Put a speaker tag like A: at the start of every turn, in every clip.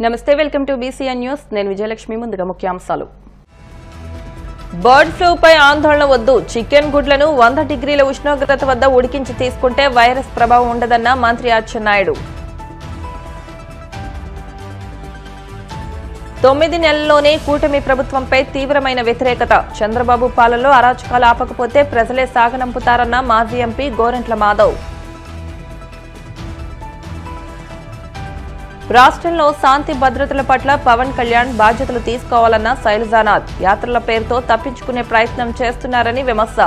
A: నమస్తే welcome to BCN news నేను విజయలక్ష్మి ముందుగా ముఖ్యాంశాలు బర్డ్ ఫ్లూ పై ఆందోళన వద్దు చికెన్ గుడ్లను 100 డిగ్రీల ఉష్ణోగ్రత వద్ద ఉడికించి తీసుకుంటే వైరస్ ప్రభావం ఉండదన్న మంత్రి అచ్చెన్నాయుడు 9 నెలల్లోనే కూటమి ప్రభుత్వంపై తీవ్రమైన వ్యతిరేకత చంద్రబాబు పాలనలో అరాచకాలు ఆపకపోతే ప్రజలే సాగనంపుతారన్న మాజీ ఎంపీ గోరంట్ల మాధవ్ రాష్ట్రంలో శాంతి భద్రతల పట్ల పవన్ కళ్యాణ్ బాధ్యతలు తీసుకోవాలన్న శైలజానాథ్ యాత్రల పేరుతో తప్పించుకునే ప్రయత్నం చేస్తున్నారని విమర్శ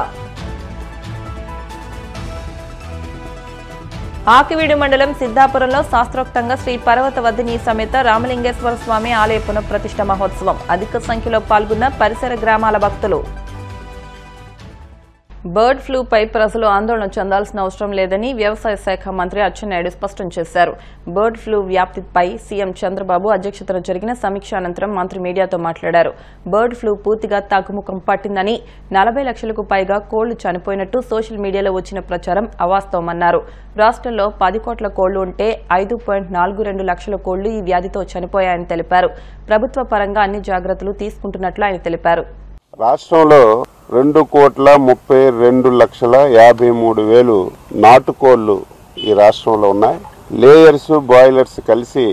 A: ఆకివీడు మండలం సిద్ధాపురంలో శాస్త్రోక్తంగా శ్రీ పర్వతవర్ధిని సమేత రామలింగేశ్వర స్వామి ఆలయ పునఃప్రతిష్ఠ మహోత్సవం అధిక సంఖ్యలో పాల్గొన్న పరిసర గ్రామాల భక్తులు బర్డ్ ఫ్లూ పై ప్రజలు ఆందోళన చెందాల్సిన అవసరం లేదని వ్యవసాయ శాఖ మంత్రి అచ్చెన్నాయుడు స్పష్టం చేశారు. బర్డ్ ఫ్లూ వ్యాప్తిపై సీఎం చంద్రబాబు అధ్యక్షతన జరిగిన సమీక్ష అనంతరం మంత్రి మీడియాతో మాట్లాడారు. బర్డ్ ఫ్లూ పూర్తిగా తగ్గుముఖం పట్టిందని 40 లక్షలకు పైగా కోళ్లు చనిపోయినట్టు సోషల్ మీడియాలో వచ్చిన ప్రచారం అవాస్తవమన్నారు. రాష్ట్రంలో 10 కోట్ల కోళ్లు ఉంటే 5.42 లక్షల కోళ్లు ఈ వ్యాధితో చనిపోయాయని తెలిపారు. ప్రభుత్వ పరంగా అన్ని జాగ్రత్తలు తీసుకుంటున్నట్లు ఆయన తెలిపారు.
B: రాష్ట్రంలో 2,32,53,000 నాటుకోళ్లు ఈ రాష్ట్రంలో ఉన్నాయి. లేయర్స్ బాయిలర్స్ కలిసి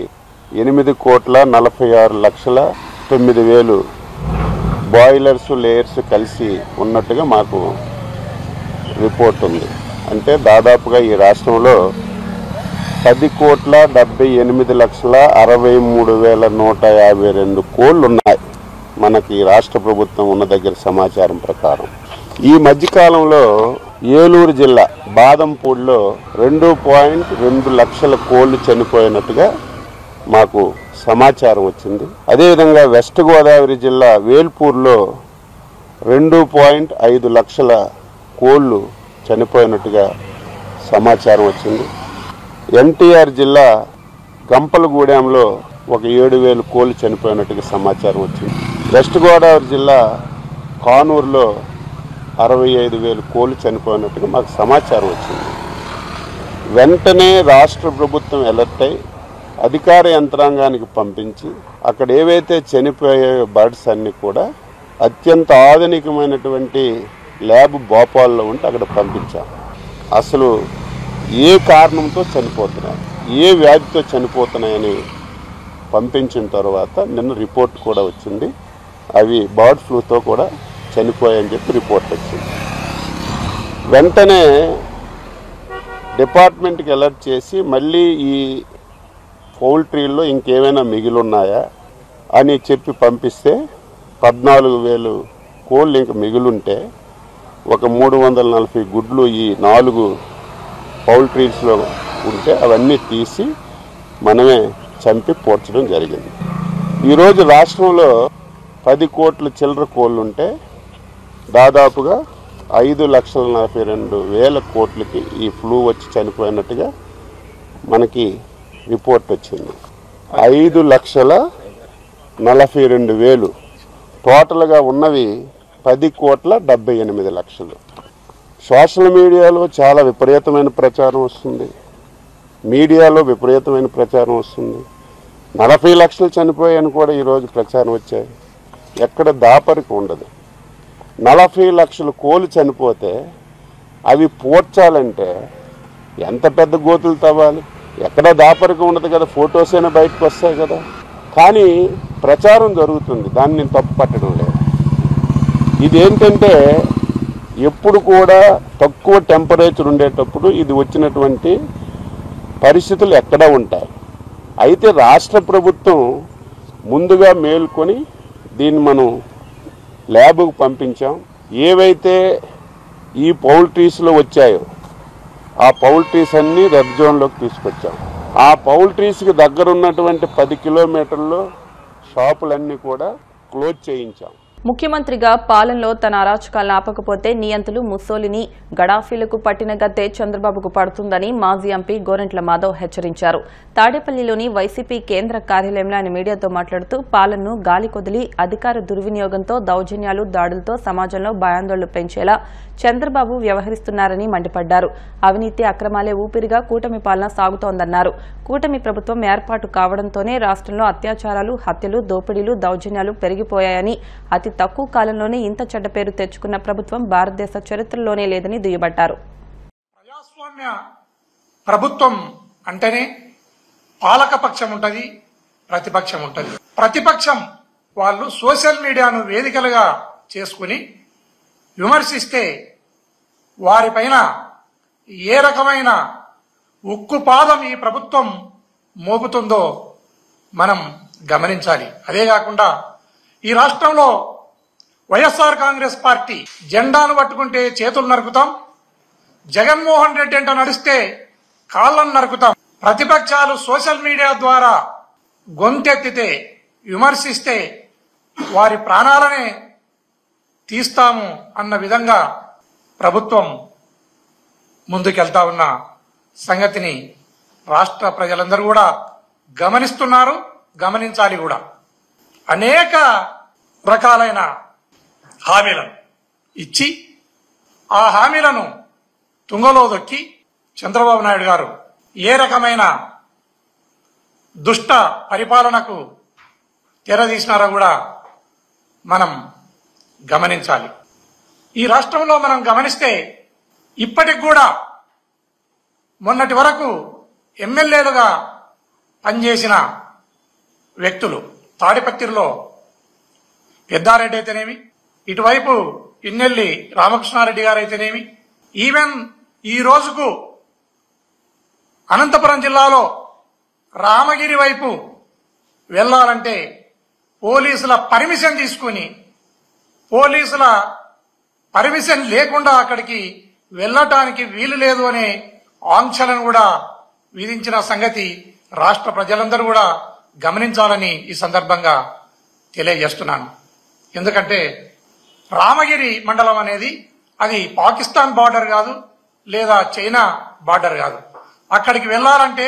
B: 8,46,09,000 బాయిలర్స్ లేయర్స్ కలిసి ఉన్నట్టుగా మాకు రిపోర్ట్ ఉంది. అంటే దాదాపుగా ఈ రాష్ట్రంలో 10,68,63,152 కోళ్లు ఉన్నాయి. మనకి రాష్ట్ర ప్రభుత్వం ఉన్న దగ్గర సమాచారం ప్రకారం ఈ మధ్యకాలంలో ఏలూరు జిల్లా బాదంపూడిలో 2.2 లక్షల కోళ్లు చనిపోయినట్టుగా మాకు సమాచారం వచ్చింది. అదేవిధంగా వెస్ట్ గోదావరి జిల్లా వేల్పూర్లో 2.5 లక్షల కోళ్లు చనిపోయినట్టుగా సమాచారం వచ్చింది. ఎన్టీఆర్ జిల్లా గంపలగూడెంలో ఒక 7,000 కోళ్లు చనిపోయినట్టుగా సమాచారం వచ్చింది. వెస్ట్ గోదావరి జిల్లా కానూరులో 65,000 కోళ్లు చనిపోయినట్టుగా మాకు సమాచారం వచ్చింది. వెంటనే రాష్ట్ర ప్రభుత్వం అలర్ట్ అయి అధికార యంత్రాంగానికి పంపించి అక్కడ ఏవైతే చనిపోయే బర్డ్స్ అన్నీ కూడా అత్యంత ఆధునికమైనటువంటి ల్యాబ్ భోపాల్లో ఉంటే అక్కడ పంపించాం. అసలు ఏ కారణంతో చనిపోతున్నాయి, ఏ వ్యాధితో చనిపోతున్నాయని పంపించిన తర్వాత నిన్న రిపోర్ట్ కూడా వచ్చింది. అవి బర్డ్ ఫ్లూతో కూడా చనిపోయాయని చెప్పి రిపోర్ట్ వచ్చింది. వెంటనే డిపార్ట్మెంట్కి అలర్ట్ చేసి మళ్ళీ ఈ పౌల్ట్రీల్లో ఇంకేమైనా మిగిలిన్నాయా అని చెప్పి పంపిస్తే 14,000 కోళ్ళు ఇంక మిగిలింటే ఒక 340 గుడ్లు ఈ 4 పౌల్ట్రీస్లో ఉంటే అవన్నీ తీసి మనమే చంపి పోర్చడం జరిగింది. ఈరోజు రాష్ట్రంలో 10 కోట్ల చిల్లర కోళ్ళుంటే దాదాపుగా 5,42,000 కోట్లకి ఈ ఫ్లూ వచ్చి చనిపోయినట్టుగా మనకి రిపోర్ట్ వచ్చింది. 5,42,000 టోటల్గా ఉన్నవి 10,78,00,000. సోషల్ మీడియాలో చాలా విపరీతమైన ప్రచారం వస్తుంది, మీడియాలో విపరీతమైన ప్రచారం వస్తుంది. 40 లక్షలు చనిపోయాయని కూడా ఈరోజు ప్రచారం వచ్చాయి. ఎక్కడ దాపరికి ఉండదు. 40 లక్షల కోళ్ళు చనిపోతే అవి పోడ్చాలంటే ఎంత పెద్ద గోతులు తవ్వాలి, ఎక్కడ దాపరికి ఉండదు కదా, ఫొటోస్ అయినా బయటకు వస్తాయి కదా. కానీ ప్రచారం జరుగుతుంది, దాన్ని నేను తప్పు పట్టడం లేదు. ఇదేంటంటే ఎప్పుడు కూడా తక్కువ టెంపరేచర్ ఉండేటప్పుడు ఇది వచ్చినటువంటి పరిస్థితులు ఎక్కడా ఉంటాయి. అయితే రాష్ట్ర ప్రభుత్వం ముందుగా మేల్కొని దీన్ని మనం ల్యాబ్కు పంపించాం. ఏవైతే ఈ పౌల్ట్రీస్లో వచ్చాయో ఆ పౌల్ట్రీస్ అన్నీ రెడ్ జోన్లోకి తీసుకొచ్చాం. ఆ పౌల్ట్రీస్కి దగ్గర ఉన్నటువంటి 10 కిలోమీటర్లో షాపులన్నీ కూడా క్లోజ్ చేయించాం.
A: ముఖ్యమంత్రిగా పాలనలో తన అరాచకాలను ఆపకపోతే నియంతలు ముస్సోలిని గడాఫీలకు పట్టిన గతే చంద్రబాబుకు పడుతుందని మాజీ ఎంపీ గోరంట్ల మాధవ్ హెచ్చరించారు. తాడేపల్లిలోని వైసీపీ కేంద్ర కార్యాలయంలో ఆయన మీడియాతో మాట్లాడుతూ పాలనను గాలి కొదిలి అధికార దుర్వినియోగంతో దౌర్జన్యాలు దాడులతో సమాజంలో భయాందోళనలు పెంచేలా చంద్రబాబు వ్యవహరిస్తున్నారని మండిపడ్డారు. అవినీతి అక్రమాలే ఊపిరిగా కూటమి పాలన సాగుతోందన్నారు. కూటమి ప్రభుత్వం ఏర్పాటు కావడంతోనే రాష్ట్రంలో అత్యాచారాలు, హత్యలు, దోపిడీలు, దౌర్జన్యాలు పెరిగిపోయాయని, అతి తక్కువ కాలంలోనే ఇంత చెడ్డ పేరు తెచ్చుకున్న ప్రభుత్వం భారతదేశ చరిత్రలోనే లేదని దుయ్యబట్టారు.
C: ప్రజాస్వామ్య ప్రభుత్వం అంటేనే పాలకపక్షం ఉంటుంది, ప్రతిపక్షం ఉంటుంది. ప్రతిపక్షం వాళ్ళు సోషల్ మీడియాను వేదికలుగా చేసుకుని విమర్శిస్తే వారిపైన ఏ రకమైన ఉక్కుపాదం ఈ ప్రభుత్వం మోపుతుందో మనం గమనించాలి. అదే కాకుండా ఈ రాష్ట్రంలో వైఎస్ఆర్ కాంగ్రెస్ పార్టీ జెండాను పట్టుకుంటే చేతులు నరుకుతాం, జగన్మోహన్ రెడ్డి అంట నడిస్తే కాళ్ళను నరుకుతాం. ప్రతిపక్షాలు సోషల్ మీడియా ద్వారా గొంతెత్తితే, విమర్శిస్తే వారి ప్రాణాలనే తీస్తాము అన్న విధంగా ప్రభుత్వం ముందుకెళ్తా ఉన్న సంగతిని రాష్ట్ర ప్రజలందరూ కూడా గమనిస్తున్నారు, గమనించాలి కూడా. అనేక రకాలైన హామీలను ఇచ్చి ఆ హామీలను తుంగలో దొక్కి చంద్రబాబు నాయుడు గారు ఏ రకమైన దుష్ట పరిపాలనకు తెరదీసినారో కూడా మనం గమనించాలి. ఈ రాష్ట్రంలో మనం గమనిస్తే ఇప్పటికి కూడా మొన్నటి వరకు ఎమ్మెల్యేలుగా పనిచేసిన వ్యక్తులు తాడిపత్రిలో పెద్దారెడ్డి అయితేనేమి, ఇటువైపు పిన్నెల్లి రామకృష్ణారెడ్డి గారు అయితేనేమి, ఈవెన్ ఈ రోజుకు అనంతపురం జిల్లాలో రామగిరి వైపు వెళ్లాలంటే పోలీసుల పర్మిషన్ తీసుకుని, పోలీసుల పర్మిషన్ లేకుండా అక్కడికి వెళ్లటానికి వీలు లేదు అనే ఆంక్షలను కూడా విధించిన సంగతి రాష్ట్ర ప్రజలందరూ కూడా గమనించాలని ఈ సందర్భంగా తెలియజేస్తున్నాను. ఎందుకంటే రామగిరి మండలం అనేది అది పాకిస్తాన్ బార్డర్ కాదు, లేదా చైనా బార్డర్ కాదు. అక్కడికి వెళ్లాలంటే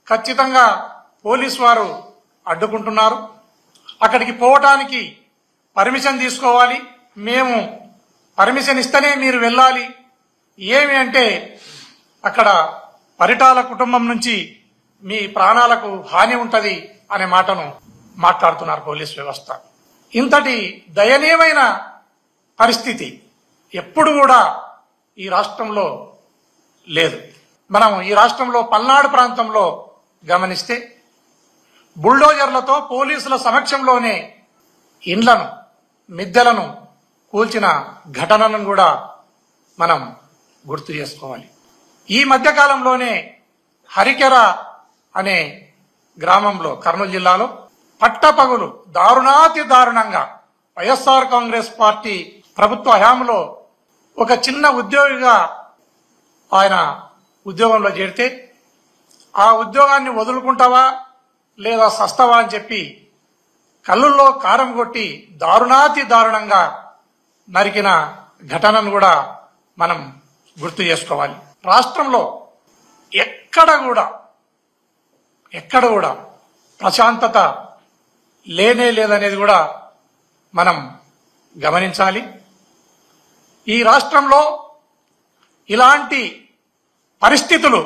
C: ఖచ్చితంగా పోలీసు వారు అడ్డుకుంటున్నారు. అక్కడికి పోవటానికి పర్మిషన్ తీసుకోవాలి, మేము పర్మిషన్ ఇస్తేనే మీరు వెళ్ళాలి. ఏమి అంటే అక్కడ పరిటాల కుటుంబం నుంచి మీ ప్రాణాలకు హాని ఉంటది అనే మాటను మాట్లాడుతున్నారు పోలీస్ వ్యవస్థ. ఇంతటి దయనీయమైన పరిస్థితి ఎప్పుడు కూడా ఈ రాష్ట్రంలో లేదు. మనం ఈ రాష్ట్రంలో పల్నాడు ప్రాంతంలో గమనిస్తే బుల్డోజర్లతో పోలీసుల సమక్షంలోనే ఇండ్లను, మిద్దెలను కూల్చిన ఘటనలను కూడా మనం గుర్తు చేసుకోవాలి. ఈ మధ్యకాలంలోనే హరికెర అనే గ్రామంలో కర్నూలు జిల్లాలో పట్టపగులు దారుణాతి దారుణంగా వైఎస్ఆర్ కాంగ్రెస్ పార్టీ ప్రభుత్వ హయాంలో ఒక చిన్న ఉద్యోగిగా ఆయన ఉద్యోగంలో చేరితే ఆ ఉద్యోగాన్ని వదులుకుంటావా లేదా సస్తావా అని చెప్పి కళ్ళుల్లో కారం కొట్టి దారుణాతి దారుణంగా నరికిన ఘటనను కూడా మనం గుర్తు చేసుకోవాలి. రాష్ట్రంలో ఎక్కడ కూడా ప్రశాంతత లేనే లేదనేది కూడా మనం గమనించాలి. ఈ రాష్ట్రంలో ఇలాంటి పరిస్థితులు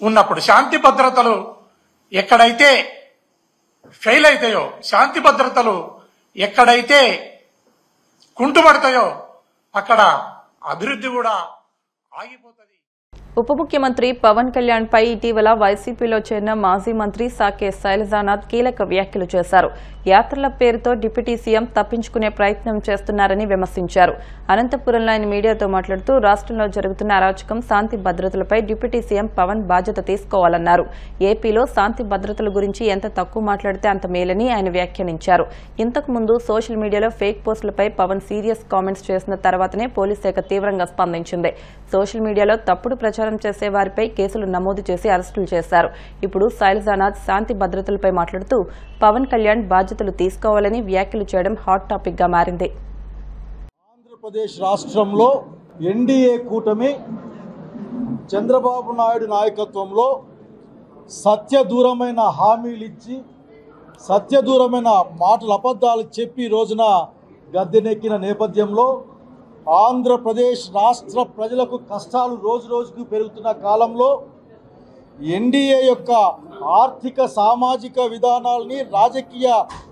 C: ఉన్నప్పుడు శాంతి భద్రతలు ఎక్కడైతే ఫెయిల్ అవుతాయో, శాంతి భద్రతలు ఎక్కడైతే కుంటుపడతాయో అక్కడ అభివృద్ధి కూడా ఆగిపోతుంది.
A: ఉప ముఖ్యమంత్రి పవన్ కళ్యాణ్ పై ఇటీవల వైసీపీలో చేరిన మాజీ మంత్రి సాకే శైలజానాథ్ కీలక వ్యాఖ్యలు చేశారు. యాత్రల పేరుతో డిప్యూటీ సీఎం తప్పించుకునే ప్రయత్నం చేస్తున్నారని విమర్శించారు. అనంతపురంలో ఆయన మీడియాతో మాట్లాడుతూ రాష్ట్రంలో జరుగుతున్న అరాచకం, శాంతి భద్రతలపై డిప్యూటీ సీఎం పవన్ బాధ్యత తీసుకోవాలన్నారు. ఏపీలో శాంతి భద్రతల గురించి ఎంత తక్కువ మాట్లాడితే అంత మేలని ఆయన వ్యాఖ్యానించారు. ఇంతకు ముందు సోషల్ మీడియాలో ఫేక్ పోస్టులపై పవన్ సీరియస్ కామెంట్స్ చేసిన తర్వాతనే పోలీస్ శాఖ తీవ్రంగా స్పందించింది. సోషల్ మీడియాలో తప్పుడు ప్రచారం చేసే వారిపై కేసులు నమోదు చేసి అరెస్టులు చేశారు. ఇప్పుడు శైలజానాథ్ శాంతి భద్రతలపై మాట్లాడుతూ పవన్ కళ్యాణ్ బాధ్యతలు తీసుకోవాలని వ్యాఖ్యలు చేయడం హాట్ టాపిక్ గా మారింది.
D: ఆంధ్రప్రదేశ్ రాష్ట్రంలో ఎన్డీఏ కూటమి చంద్రబాబు నాయుడు నాయకత్వంలో సత్యదూరమైన హామీలు ఇచ్చి సత్యదూరమైన మాటలు అబద్ధాలు చెప్పి ఈ రోజున గద్దెనెక్కిన నేపథ్యంలో ఆంధ్రప్రదేశ్ రాష్ట్ర ప్రజలకు కష్టాలు రోజు రోజుకు పెరుగుతున్న కాలంలో ఎన్డీఏ యొక్క ఆర్థిక సామాజిక విధానాల్ని రాజకీయ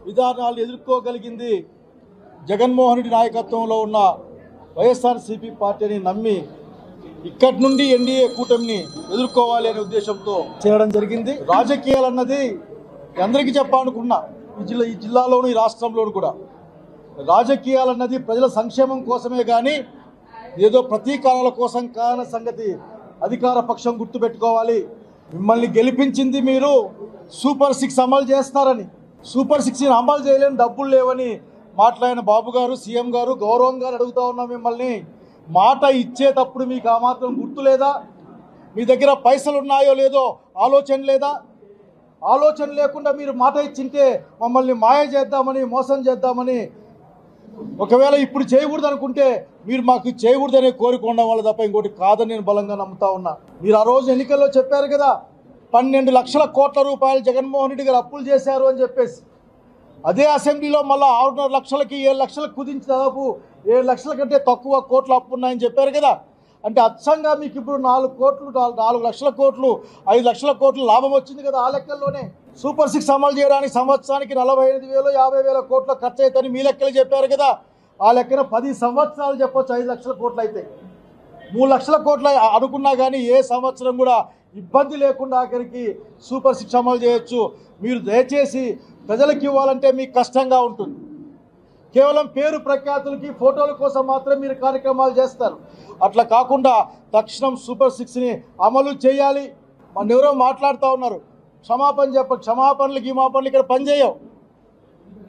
D: విధానాలను ఎదుర్కోగలిగింది జగన్మోహన్ రెడ్డి నాయకత్వంలో ఉన్న వైఎస్ఆర్సీపీ పార్టీని నమ్మి ఇక్కడి నుండి ఎన్డీఏ కూటమిని ఎదుర్కోవాలి అనే ఉద్దేశంతో చేయడం జరిగింది. రాజకీయాలు అన్నది అందరికీ చెప్పాలనుకున్నా ఈ జిల్లాలోను ఈ రాష్ట్రంలోను కూడా రాజకీయాలన్నది ప్రజల సంక్షేమం కోసమే కానీ ఏదో ప్రతీకారాల కోసం కాని సంగతి అధికార పక్షం గుర్తుపెట్టుకోవాలి. మిమ్మల్ని గెలిపించింది మీరు సూపర్ 6 అమలు చేస్తారని, సూపర్ 6 అమలు చేయలేని డబ్బులు లేవని మాట్లాడిన బాబు గారు, సీఎం గారు గౌరవంగా అడుగుతా ఉన్నాం మిమ్మల్ని, మాట ఇచ్చేటప్పుడు మీకు ఆ మాత్రం గుర్తు లేదా? మీ దగ్గర పైసలు ఉన్నాయో లేదో ఆలోచన లేదా? ఆలోచన లేకుండా మీరు మాట ఇచ్చింటే మమ్మల్ని మాయ చేద్దామని, మోసం చేద్దామని, ఒకవేళ ఇప్పుడు చేయకూడదు అనుకుంటే మీరు మాకు చేయకూడదనే కోరిక ఉండడం వల్ల తప్ప ఇంకోటి కాదని నేను బలంగా నమ్ముతా ఉన్నా. మీరు ఆ రోజు ఎన్నికల్లో చెప్పారు కదా 12 లక్షల కోట్ల రూపాయలు జగన్మోహన్ రెడ్డి గారు అప్పులు చేశారు అని చెప్పేసి, అదే అసెంబ్లీలో మళ్ళీ 6.5 లక్షలకి 7 లక్షలకు కుదించి దాదాపు 7 లక్షల కంటే తక్కువ కోట్ల అప్పు ఉన్నాయని చెప్పారు కదా. అంటే అచ్చంగా మీకు ఇప్పుడు 4 లక్షల కోట్లు 5 లక్షల కోట్లు లాభం వచ్చింది కదా. ఆ లెక్కల్లోనే సూపర్ 6 అమలు చేయడానికి సంవత్సరానికి 45,000 50,000 కోట్ల ఖర్చు అవుతాయని మీ లెక్కలు చెప్పారు కదా. ఆ లెక్కన 10 సంవత్సరాలు చెప్పొచ్చు 5 లక్షల కోట్లు అయితే. 3 లక్షల కోట్ల అనుకున్నా కానీ ఏ సంవత్సరం కూడా ఇబ్బంది లేకుండా ఆఖరికి సూపర్ 6 అమలు చేయొచ్చు. మీరు దయచేసి ప్రజలకు ఇవ్వాలంటే మీకు కష్టంగా ఉంటుంది. కేవలం పేరు ప్రఖ్యాతులకి ఫోటోల కోసం మాత్రం మీరు కార్యక్రమాలు చేస్తారు. అట్లా కాకుండా తక్షణం సూపర్ 6ని అమలు చేయాలి. మన ఎవరో మాట్లాడుతూ ఉన్నారు, క్షమాపణ క్షమాపణలు గిమాపణలు ఇక్కడ పనిచేయవు.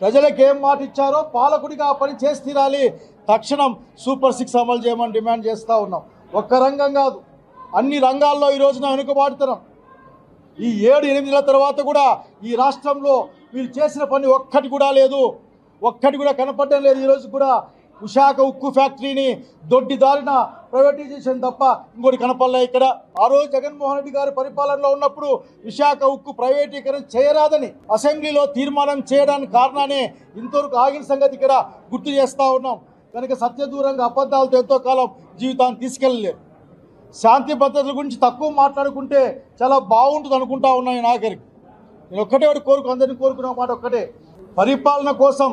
D: ప్రజలకు ఏం మాట ఇచ్చారో పాలకుడిగా ఆ పని చేసి తీరాలి. తక్షణం సూపర్ 6 అమలు చేయమని డిమాండ్ చేస్తూ ఉన్నాం. ఒక్క రంగం కాదు, అన్ని రంగాల్లో ఈ రోజున వెనుకబాటుతున్నాం. ఈ 7-8 నెలల తర్వాత కూడా ఈ రాష్ట్రంలో మీరు చేసిన పని ఒక్కటి కూడా లేదు, ఒక్కటి కూడా కనపడడం లేదు. ఈరోజు కూడా విశాఖ ఉక్కు ఫ్యాక్టరీని దొడ్డిదారిన ప్రైవేటైజేషన్ తప్ప ఇంకోటి కనపడలే ఇక్కడ. ఆ రోజు జగన్మోహన్ రెడ్డి గారి పరిపాలనలో ఉన్నప్పుడు విశాఖ ఉక్కు ప్రైవేటీకరణ చేయరాదని అసెంబ్లీలో తీర్మానం చేయడానికి కారణానే ఇంతవరకు ఆగిన సంగతి ఇక్కడ గుర్తు చేస్తూ ఉన్నాం. కనుక సత్యదూరంగా అబద్ధాలతో ఎంతో కాలం జీవితాన్ని తీసుకెళ్ళలేరు. శాంతి భద్రతల గురించి తక్కువ మాట్లాడుకుంటే చాలా బాగుంటుంది అనుకుంటా ఉన్నాను. నాగరికి నేను ఒక్కటే అందరినీ కోరుకున్న మాట ఒక్కటే, పరిపాలన కోసం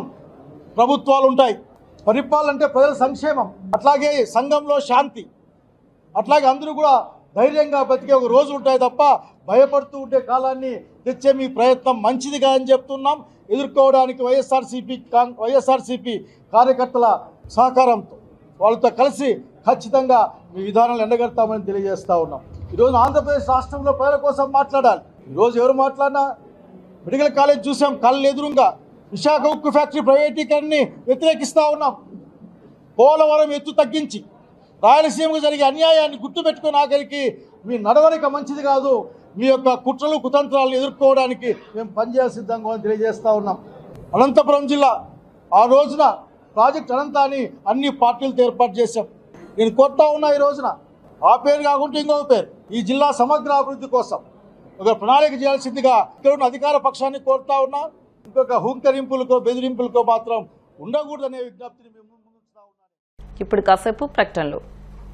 D: ప్రభుత్వాలు ఉంటాయి. పరిపాలన అంటే ప్రజల సంక్షేమం, అట్లాగే సంఘంలో శాంతి, అట్లాగే అందరూ కూడా ధైర్యంగా బతికే ఒక రోజు ఉంటాయి తప్ప భయపడుతూ ఉండే కాలాన్ని తెచ్చే మీ ప్రయత్నం మంచిదిగా అని చెప్తున్నాం. ఎదుర్కోవడానికి వైఎస్ఆర్సీపీ కార్యకర్తల సహకారంతో వాళ్ళతో కలిసి ఖచ్చితంగా మీ విధానాలు ఎండగడతామని తెలియజేస్తూ ఉన్నాం. ఈరోజు ఆంధ్రప్రదేశ్ రాష్ట్రంలో ప్రజల కోసం మాట్లాడాలి. ఈరోజు ఎవరు మాట్లాడినా మెడికల్ కాలేజ్ చూసాం, కళ్ళు ఎదురుగా విశాఖ ఉక్కు ఫ్యాక్టరీ ప్రైవేటీకరణని వ్యతిరేకిస్తూ ఉన్నాం. పోలవరం ఎత్తు తగ్గించి రాయలసీమకు జరిగే అన్యాయాన్ని గుర్తుపెట్టుకుని ఆఖరికి మీ నడవడిక మంచిది కాదు. మీ యొక్క కుట్రలు కుతంత్రాలను ఎదుర్కోవడానికి మేము పనిచేయాల్సి సిద్ధంగా తెలియజేస్తూ ఉన్నాం. అనంతపురం జిల్లా ఆ రోజున ప్రాజెక్ట్ అనంతాన్ని అన్ని పార్టీలతో ఏర్పాటు చేశాం. నేను కోరుతా ఉన్నా ఈ రోజున ఆ పేరు కాకుండా ఇంకొక పేరు, ఈ జిల్లా సమగ్ర అభివృద్ధి కోసం ఒక ప్రణాళిక చేయాల్సిందిగా ఇక్కడ ఉన్న అధికార పక్షాన్ని కోరుతా ఉన్నా. ఇంకొక హుంకరింపులకో బెదిరింపులకో మాత్రం ఉండకూడదనే విజ్ఞప్తిని మేము ముందుకు.
A: ఇప్పుడు కాసేపు ప్రకటనలు.